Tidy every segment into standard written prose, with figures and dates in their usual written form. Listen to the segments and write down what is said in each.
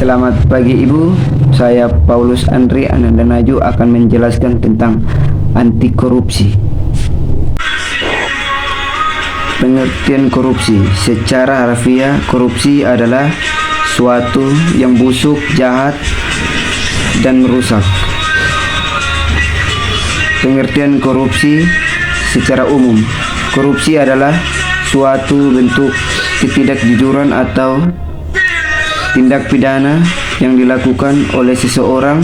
Selamat pagi Ibu, saya Paulus Andri Anandanaju akan menjelaskan tentang anti korupsi. Pengertian korupsi. Secara harfiah, korupsi adalah suatu yang busuk, jahat, dan merusak. Pengertian korupsi secara umum. Korupsi adalah suatu bentuk ketidakjujuran atau tindak pidana yang dilakukan oleh seseorang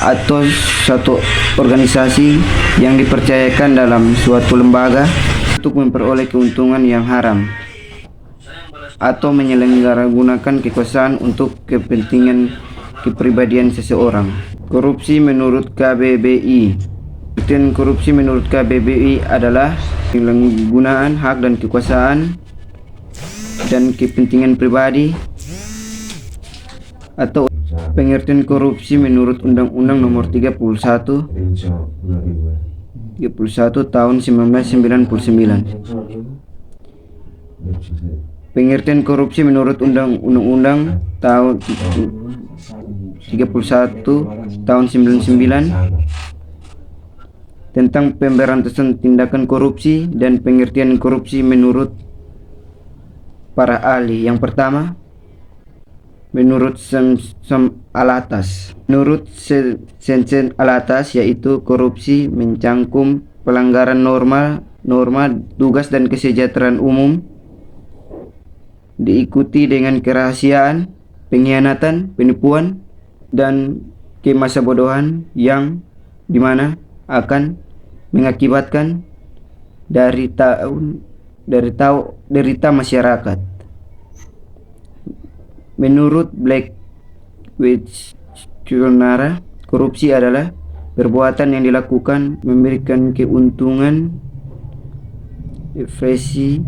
atau suatu organisasi yang dipercayakan dalam suatu lembaga untuk memperoleh keuntungan yang haram atau menyelenggarakan kekuasaan untuk kepentingan kepribadian seseorang. Korupsi menurut KBBI. Pengertian korupsi menurut KBBI adalah penyalahgunaan hak dan kekuasaan dan kepentingan pribadi atau pengertian korupsi menurut Undang-Undang Nomor 31 tahun 1999. Pengertian korupsi menurut Undang-Undang tahun 31 tahun 99 tentang pemberantasan tindakan korupsi dan pengertian korupsi menurut para ahli. Yang pertama, menurut Alatas. Menurut Sensen Alatas, yaitu korupsi mencangkum pelanggaran norma tugas dan kesejahteraan umum, diikuti dengan kerahasiaan, pengkhianatan, penipuan, dan kemasabodohan yang dimana akan mengakibatkan derita masyarakat. Menurut Blackwich Cunara, korupsi adalah perbuatan yang dilakukan memberikan keuntungan, fresi,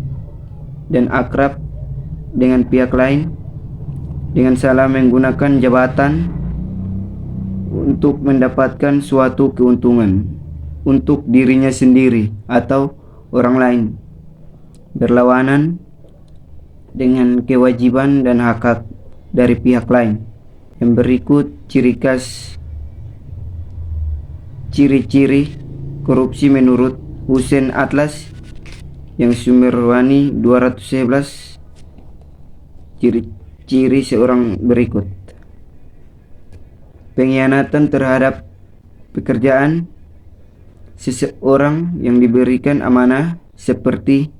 dan akrab dengan pihak lain dengan salah menggunakan jabatan untuk mendapatkan suatu keuntungan untuk dirinya sendiri atau orang lain, berlawanan dengan kewajiban dan hak dari pihak lain. Yang berikut ciri-ciri korupsi menurut Hussein Atlas yang Sumerwani 211. Ciri-ciri seorang berikut: pengkhianatan terhadap pekerjaan seseorang yang diberikan amanah, seperti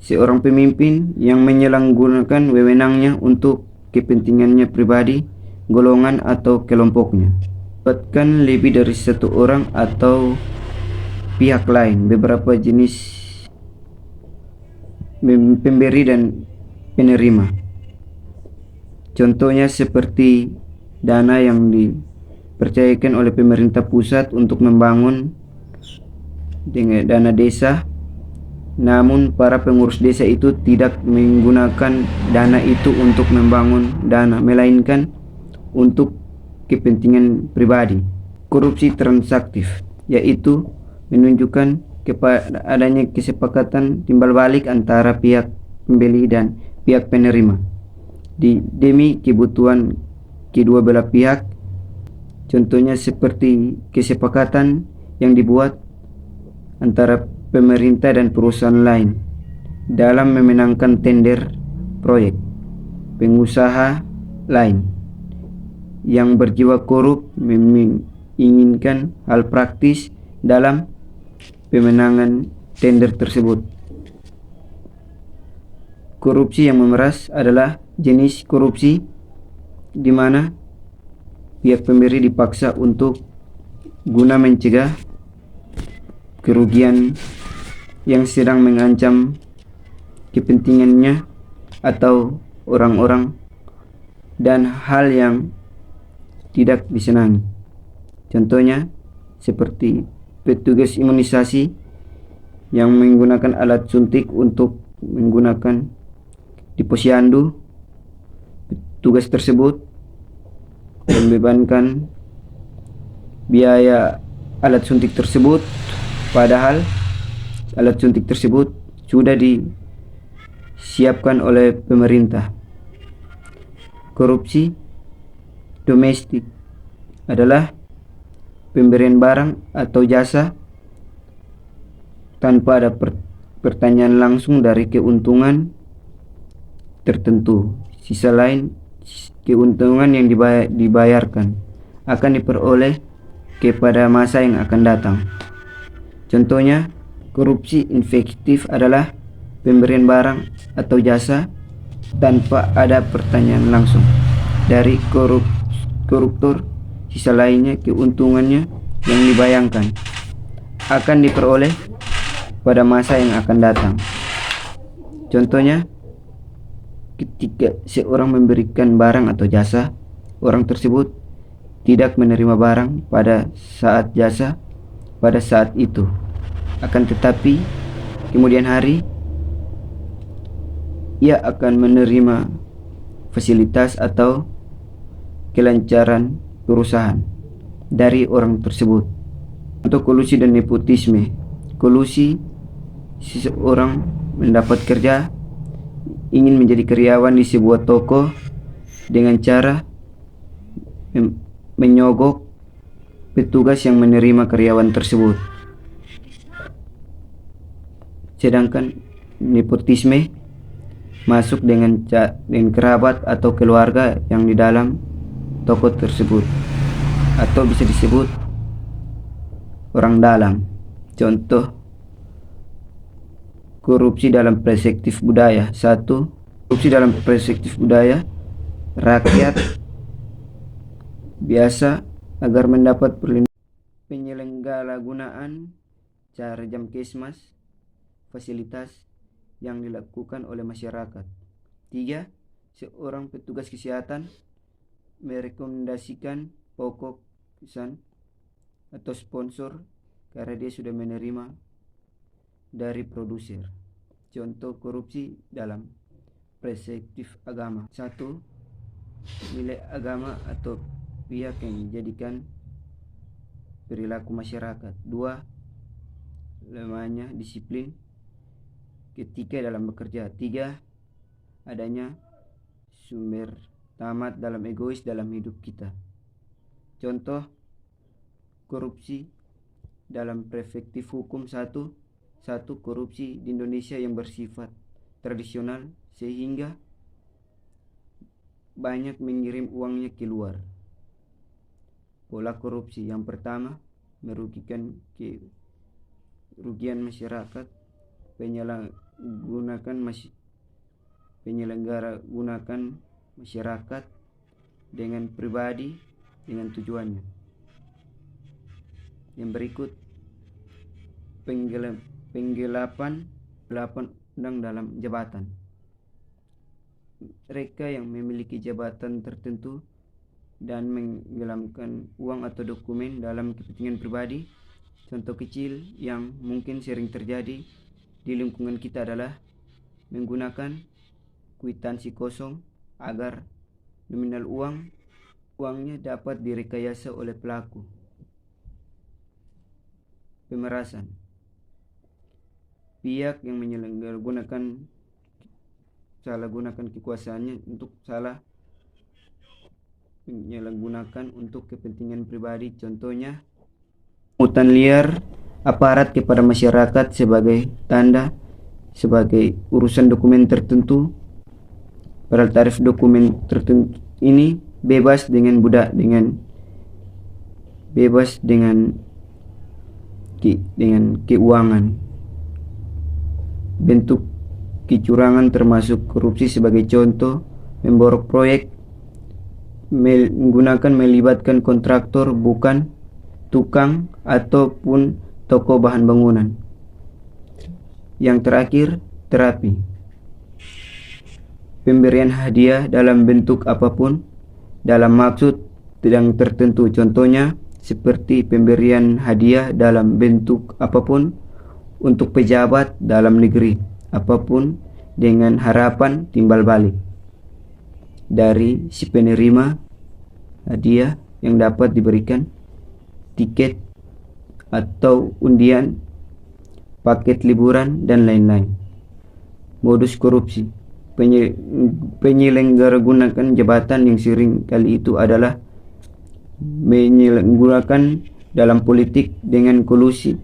seorang pemimpin yang menyalahgunakan wewenangnya untuk kepentingannya pribadi, golongan, atau kelompoknya. Melibatkan lebih dari satu orang atau pihak lain. Beberapa jenis pemberi dan penerima. Contohnya seperti dana yang dipercayakan oleh pemerintah pusat untuk membangun dengan dana desa, namun para pengurus desa itu tidak menggunakan dana itu untuk membangun dana, melainkan untuk kepentingan pribadi. Korupsi transaktif, yaitu menunjukkan kepada adanya kesepakatan timbal balik antara pihak pembeli dan pihak penerima demi kebutuhan kedua belah pihak. Contohnya seperti kesepakatan yang dibuat antara pemerintah dan perusahaan lain dalam memenangkan tender proyek. Pengusaha lain yang berjiwa korup menginginkan hal praktis dalam pemenangan tender tersebut. Korupsi yang memeras adalah jenis korupsi di mana pihak pemberi dipaksa untuk guna mencegah kerugian yang sedang mengancam kepentingannya atau orang-orang dan hal yang tidak disenangi. Contohnya seperti petugas imunisasi yang menggunakan alat suntik untuk menggunakan di posyandu. Petugas tersebut membebankan biaya alat suntik tersebut, padahal alat suntik tersebut sudah disiapkan oleh pemerintah. Korupsi domestik adalah pemberian barang atau jasa tanpa ada pertanyaan langsung dari keuntungan tertentu. Sisa lain keuntungan yang dibayarkan akan diperoleh kepada masa yang akan datang. Contohnya, korupsi infektif adalah pemberian barang atau jasa tanpa ada pertanyaan langsung dari koruptor. Sisa lainnya keuntungannya yang dibayangkan akan diperoleh pada masa yang akan datang. Contohnya, ketika seorang memberikan barang atau jasa, orang tersebut tidak menerima barang pada saat jasa pada saat itu, akan tetapi kemudian hari ia akan menerima fasilitas atau kelancaran perusahaan dari orang tersebut. Untuk kolusi dan nepotisme. Kolusi, seseorang mendapat kerja, ingin menjadi karyawan di sebuah toko dengan cara menyogok petugas yang menerima karyawan tersebut. Sedangkan nepotisme masuk dengan kerabat atau keluarga yang di dalam toko tersebut, atau bisa disebut orang dalam. Contoh korupsi dalam perspektif budaya. 1. Korupsi dalam perspektif budaya, rakyat biasa agar mendapat penyelenggaraan cara Jamkesmas, fasilitas yang dilakukan oleh masyarakat. 3. Seorang petugas kesehatan merekomendasikan pokok pesan atau sponsor karena dia sudah menerima dari produser. Contoh korupsi dalam perspektif agama. 1. Nilai agama atau pihak yang menjadikan perilaku masyarakat. 2. Lemahnya disiplin ketika dalam bekerja. 3. Adanya sumber tamat dalam egois dalam hidup kita. Contoh korupsi dalam perspektif hukum. 1. Korupsi di Indonesia yang bersifat tradisional sehingga banyak mengirim uangnya keluar. Pola korupsi yang pertama, merugikan kerugian masyarakat, penyelenggara gunakan masyarakat dengan pribadi dengan tujuannya. Yang berikut, penggelapan undang dalam jabatan. Mereka yang memiliki jabatan tertentu dan menggelapkan uang atau dokumen dalam kepentingan pribadi. Contoh kecil yang mungkin sering terjadi di lingkungan kita adalah menggunakan kwitansi kosong agar nominal uangnya dapat direkayasa oleh pelaku. Pemerasan. Pihak yang salah gunakan kekuasaannya untuk menyalahgunakan untuk kepentingan pribadi. Contohnya, pungutan liar aparat kepada masyarakat sebagai urusan dokumen tertentu. Padahal tarif dokumen tertentu ini bebas dengan keuangan. Bentuk kecurangan termasuk korupsi sebagai contoh, memborok proyek melibatkan kontraktor bukan tukang ataupun toko bahan bangunan. Yang terakhir, terapi. Pemberian hadiah dalam bentuk apapun dalam maksud yang tertentu. Contohnya seperti pemberian hadiah dalam bentuk apapun untuk pejabat dalam negeri apapun dengan harapan timbal balik dari si penerima hadiah yang dapat diberikan tiket atau undian, paket liburan, dan lain-lain. Modus korupsi. penyelenggara gunakan jabatan yang sering kali itu adalah menyalahgunakan dalam politik dengan kolusi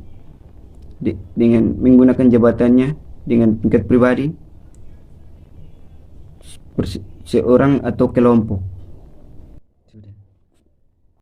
dengan menggunakan jabatannya dengan tingkat pribadi seorang atau kelompok.